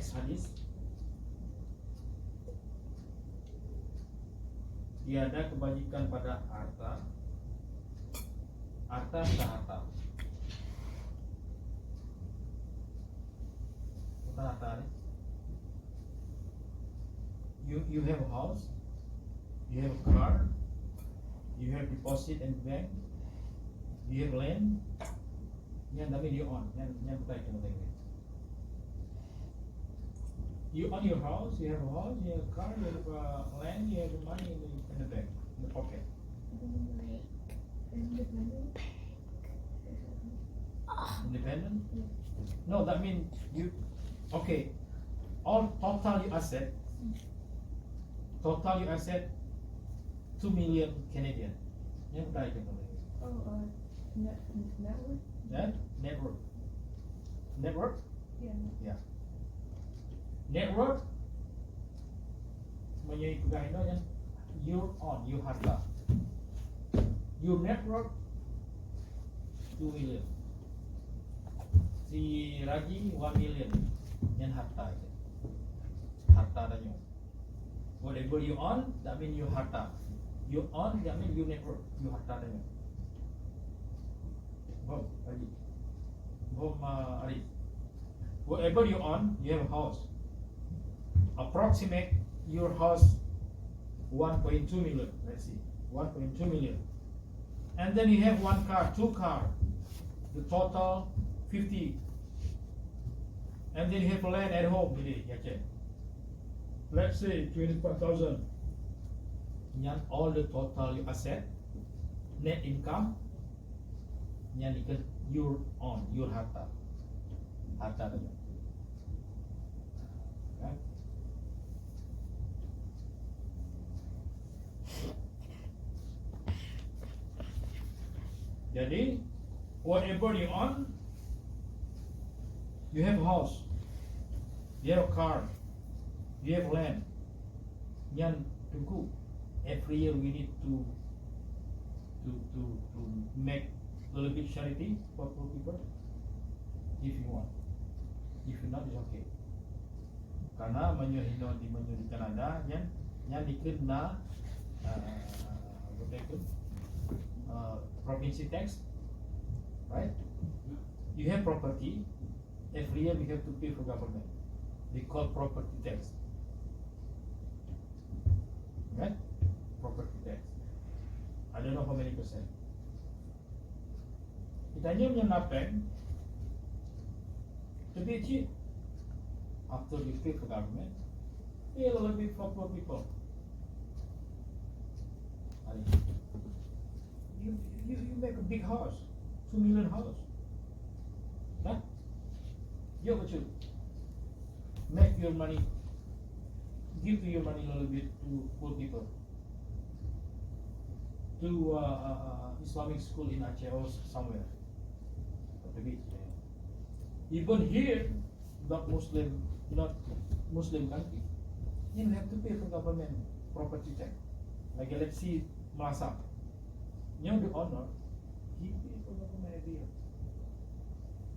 next hadis. Tiada kebajikan pada harta, harta sahata. Bukan harta ni. You have a house, you have a car, you have deposit in bank, you have land. Yang dami you on, yang bukan itu lagi. You own your house, you have a house, you have a car, you have land, you have money in the bank, in the pocket. Like independent. Independent? No, that means you. Okay, all total your asset. Total your asset 2 million Canadian. Yang bukan itu lagi. Oh, net worth. That net worth. Net worth? Yeah. Yeah. Net worth semuanya pegang itu kan your own, your harta. Your net worth 2 million. Si Raji 1 million yang harta itu. Harta tanya. Whatever you own, that means your harta. You own, that means your net worth, your harta tanya. Boom, Raji. Boom, Arif. Whatever you own, you have a house. Approximate your house 1.2 million. Let's see, 1.2 million. And then you have one car, two car. The total 50. And then you have land at home. Let's say 25,000. Yang all the total you asset, net income. Yang ikan your own, your harta. Harta tadi. Okay. Jadi, whatever you own, you have a house, you have a car, you have land. Yang tunggu, every year we need to make a little bit charity for poor people, if you want. If not, it's okay. Karena menyo di Canada, yang dikena province tax, right? You have property. Every year we have to pay for government. They call property tax, right? Property tax. I don't know how many percent. Kitanya menyenapkan to be cheap. After you pay for government, pay a little bit for poor people. You make a big house, 2 million house. Huh? You what you make your money, give your money a little bit to poor people. To Islamic school in Aceh or somewhere. At the beach. Even here, not Muslim country, you have to pay for government property tax. Like let's see Malasa. You know the owner, he pay for government every year.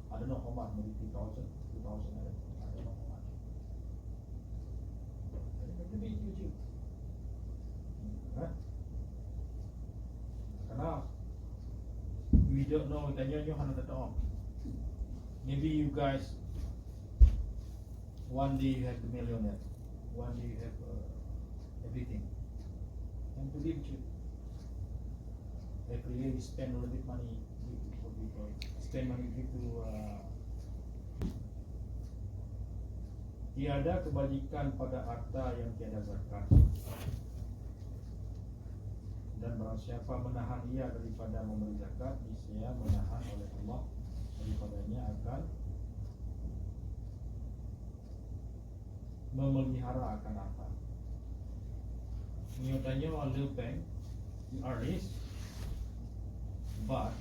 I don't know how much, maybe 2,000, I don't know how much. Have to be YouTube. Right? Karena we don't know tanya nyo hana tatong. Maybe you guys one day you have the millionaire, one day you have everything. And to live you. Every year you spend a little bit money for people. Spend money to tiada kebajikan pada harta yang tiada zakat. Dan barang siapa menahan ia daripada memberi zakat, niscaya menahan oleh Allah daripadanya akan memelihara akan harta. Nyatanya on the bank, you are rich, but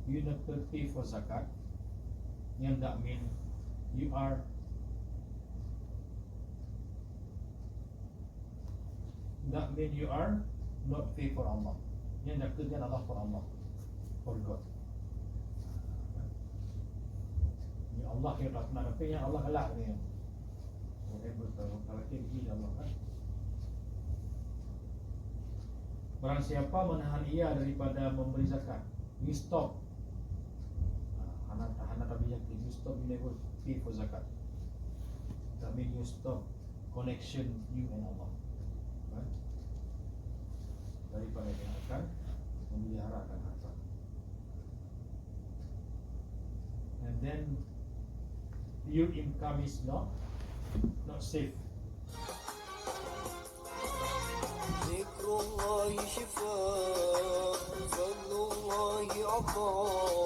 you never pay for zakat. Yang that mean you are not pay for Allah. Yang nak kerja Allah for Allah, for God. Ya Allah yang tak pernah dapat yang Allah galak ni. Whatever kalau kita Allah kan. Barang siapa menahan ia daripada memberi zakat, you stop. Hana tapi yakin you stop, you never pay for zakat. That means you stop connection you and Allah. Right? Daripada yang akan memeliharakan harta. And then your income is not safe. ذكر الله شفاء فضل الله عطاء